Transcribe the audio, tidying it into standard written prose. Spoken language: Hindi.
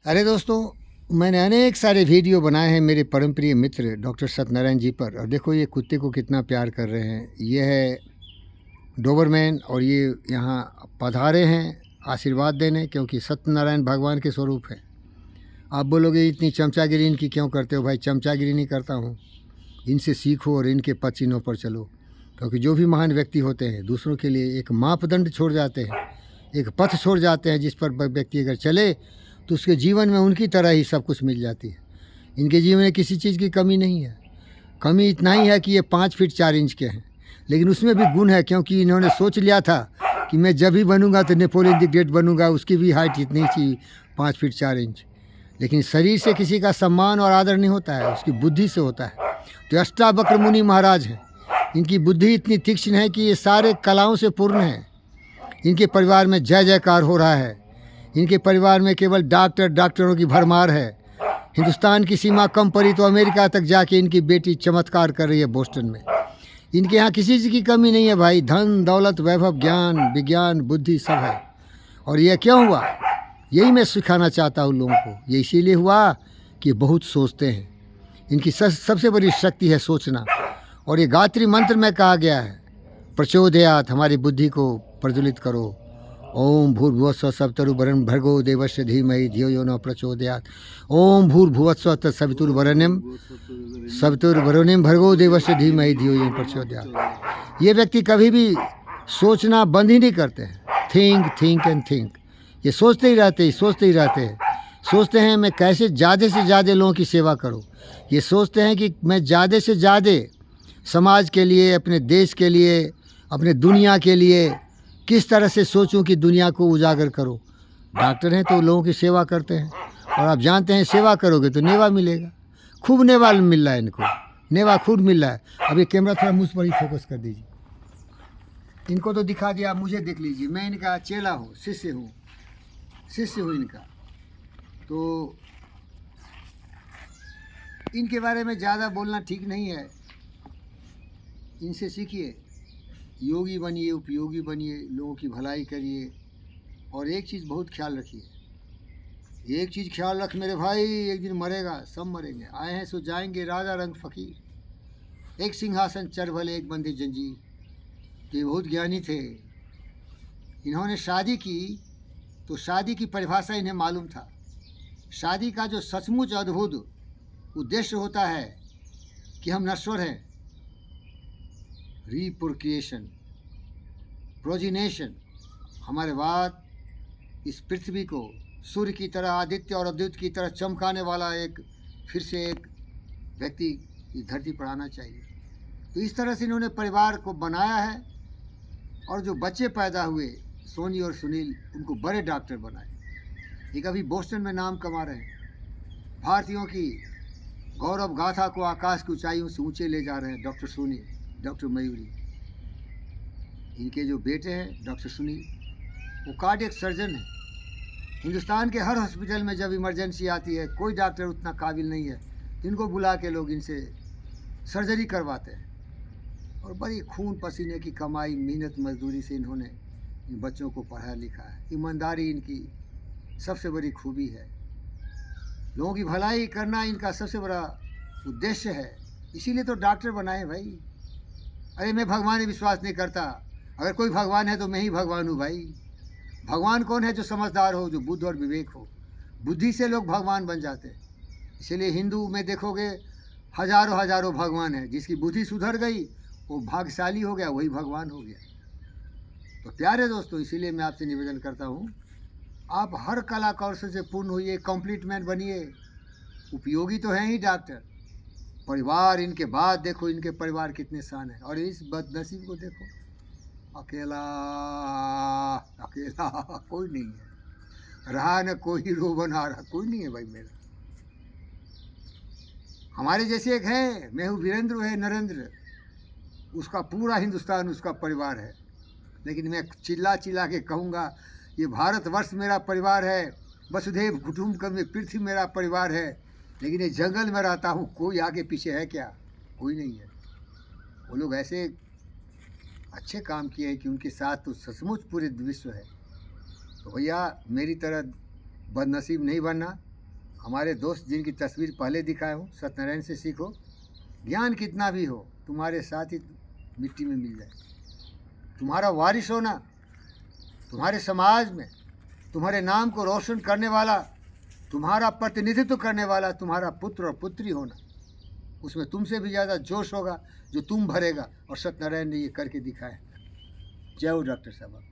अरे दोस्तों, मैंने अनेक सारे वीडियो बनाए हैं मेरे परम प्रिय मित्र डॉक्टर सत्यनारायण जी पर। और देखो ये कुत्ते को कितना प्यार कर रहे हैं। ये है डोबरमैन और ये यहाँ पधारे हैं आशीर्वाद देने, क्योंकि सत्यनारायण भगवान के स्वरूप है। आप बोलोगे इतनी चमचागिरी इनकी क्यों करते हो? भाई, चमचागिरी नहीं करता हूँ, इनसे सीखो और इनके पद चिन्हों पर चलो। क्योंकि जो भी महान व्यक्ति होते हैं दूसरों के लिए एक मापदंड छोड़ जाते हैं, एक पथ छोड़ जाते हैं जिस पर व्यक्ति अगर चले तो उसके जीवन में उनकी तरह ही सब कुछ मिल जाती है। इनके जीवन में किसी चीज़ की कमी नहीं है। कमी इतना ही है कि ये 5 फीट 4 इंच के हैं, लेकिन उसमें भी गुण है, क्योंकि इन्होंने सोच लिया था कि मैं जब भी बनूंगा तो नेपोलियन द ग्रेट बनूंगा। उसकी भी हाइट इतनी थी 5 फीट 4 इंच। लेकिन शरीर से किसी का सम्मान और आदर नहीं होता है, उसकी बुद्धि से होता है। तो अष्टावक्र मुनि महाराज हैं, इनकी बुद्धि इतनी तीक्ष्ण है कि ये सारे कलाओं से पूर्ण है। इनके परिवार में जय जयकार हो रहा है। इनके परिवार में केवल डॉक्टरों की भरमार है। हिंदुस्तान की सीमा कम पड़ी तो अमेरिका तक जाके इनकी बेटी चमत्कार कर रही है बोस्टन में। इनके यहाँ किसी चीज़ की कमी नहीं है भाई। धन दौलत वैभव ज्ञान विज्ञान बुद्धि सब है। और यह क्यों हुआ? यही मैं सिखाना चाहता हूँ लोगों को। ये इसीलिए हुआ कि बहुत सोचते हैं। इनकी सबसे बड़ी शक्ति है सोचना। और ये गायत्री मंत्र में कहा गया है, प्रचोदयात, हमारी बुद्धि को प्रज्वलित करो। ओम भूर्भुवस्व सवितुर्वरेण्यं भर्गो देवस्य धीमहि धियो यो न प्रचोदयात्। ओम भूर्भुवस्व सवितुर्वरेण्यं भर्गो देवस्य धीमहि धियो यो न प्रचोदयात्। ये व्यक्ति कभी भी सोचना बंद ही नहीं करते हैं। Think think and think. ये सोचते ही रहते हैं। सोचते हैं मैं कैसे ज़्यादा से ज़्यादा लोगों की सेवा करूं। ये सोचते हैं कि मैं ज़्यादा से ज़्यादा समाज के लिए, अपने देश के लिए, अपने दुनिया के लिए किस तरह से सोचूं कि दुनिया को उजागर करो। डॉक्टर हैं तो लोगों की सेवा करते हैं, और आप जानते हैं सेवा करोगे तो नेवा मिलेगा। खूब नेवा मिल रहा है इनको, नेवा खूब मिल रहा है। अभी कैमरा थोड़ा मुझ पर ही फोकस कर दीजिए। इनको तो दिखा दिया, आप मुझे देख लीजिए। मैं इनका चेला हूँ, शिष्य हूँ इनका। तो इनके बारे में ज़्यादा बोलना ठीक नहीं है। इनसे सीखिए, योगी बनिए, उपयोगी बनिए, लोगों की भलाई करिए। और एक चीज़ बहुत ख्याल रखिए, एक चीज़ ख्याल रख मेरे भाई, एक दिन मरेगा, सब मरेंगे। आए हैं सो जाएंगे, राजा रंग फ़कीर। एक सिंहासन चर भले एक बंदी जंजीर। तो ये बहुत ज्ञानी थे। इन्होंने शादी की तो शादी की परिभाषा इन्हें मालूम था। शादी का जो सचमुच अद्भुत उद्देश्य होता है कि हम नश्वर हैं। रिप्रोक्रिएशन, प्रोजिनेशन, हमारे बाद इस पृथ्वी को सूर्य की तरह, आदित्य और अद्युत की तरह चमकाने वाला एक फिर से एक व्यक्ति इस धरती पर आना चाहिए। तो इस तरह से इन्होंने परिवार को बनाया है। और जो बच्चे पैदा हुए, सोनी और सुनील, उनको बड़े डॉक्टर बनाए। एक अभी बोस्टन में नाम कमा रहे हैं। भारतीयों की गौरव गाथा को आकाश की ऊंचाइयों से ऊंचे ले जा रहे हैं डॉक्टर सोनी, डॉक्टर मयूरी। इनके जो बेटे हैं डॉक्टर सुनील, वो कार्डियक सर्जन है। हिंदुस्तान के हर हॉस्पिटल में जब इमरजेंसी आती है, कोई डॉक्टर उतना काबिल नहीं है, तो इनको बुला के लोग इनसे सर्जरी करवाते हैं। और बड़ी खून पसीने की कमाई, मेहनत मजदूरी से इन्होंने इन बच्चों को पढ़ाया लिखा है। ईमानदारी इनकी सबसे बड़ी खूबी है। लोगों की भलाई करना इनका सबसे बड़ा उद्देश्य है। इसीलिए तो डॉक्टर बनाए भाई। अरे मैं भगवान में विश्वास नहीं करता। अगर कोई भगवान है तो मैं ही भगवान हूँ भाई। भगवान कौन है? जो समझदार हो, जो बुद्ध और विवेक हो। बुद्धि से लोग भगवान बन जाते हैं। इसीलिए हिंदू में देखोगे हजारों भगवान हैं। जिसकी बुद्धि सुधर गई वो भाग्यशाली हो गया, वही भगवान हो गया। तो प्यारे दोस्तों, इसीलिए मैं आपसे निवेदन करता हूँ, आप हर कला कौशल से पूर्ण होइए, कंप्लीट मैन बनिए। उपयोगी तो हैं ही डॉक्टर। परिवार इनके बाद देखो, इनके परिवार कितने शान है। और इस बदनसीब को देखो, अकेला अकेला, कोई नहीं है। रहा न कोई रो बना रहा, कोई नहीं है भाई मेरा। हमारे जैसे एक है, मैं हूँ वीरेंद्र, है नरेंद्र, उसका पूरा हिंदुस्तान उसका परिवार है। लेकिन मैं चिल्ला चिल्ला के कहूँगा, ये भारतवर्ष मेरा परिवार है, वसुधैव कुटुंबकम, पृथ्वी मेरा परिवार है। लेकिन ये जंगल में रहता हूँ, कोई आगे पीछे है क्या? कोई नहीं है। वो लोग ऐसे अच्छे काम किए हैं कि उनके साथ तो सचमुच पूरे विश्व है। तो भैया, मेरी तरह बदनसीब नहीं बनना। हमारे दोस्त जिनकी तस्वीर पहले दिखाया हूँ, सत्यनारायण से सीखो। ज्ञान कितना भी हो तुम्हारे साथ ही मिट्टी में मिल जाए। तुम्हारा वारिस होना, तुम्हारे समाज में तुम्हारे नाम को रोशन करने वाला, तुम्हारा प्रतिनिधित्व करने वाला तुम्हारा पुत्र और पुत्री होना, उसमें तुमसे भी ज़्यादा जोश होगा जो तुम भरेगा। और सत्यनारायण ने ये करके दिखाया। जय हो डॉक्टर साहब।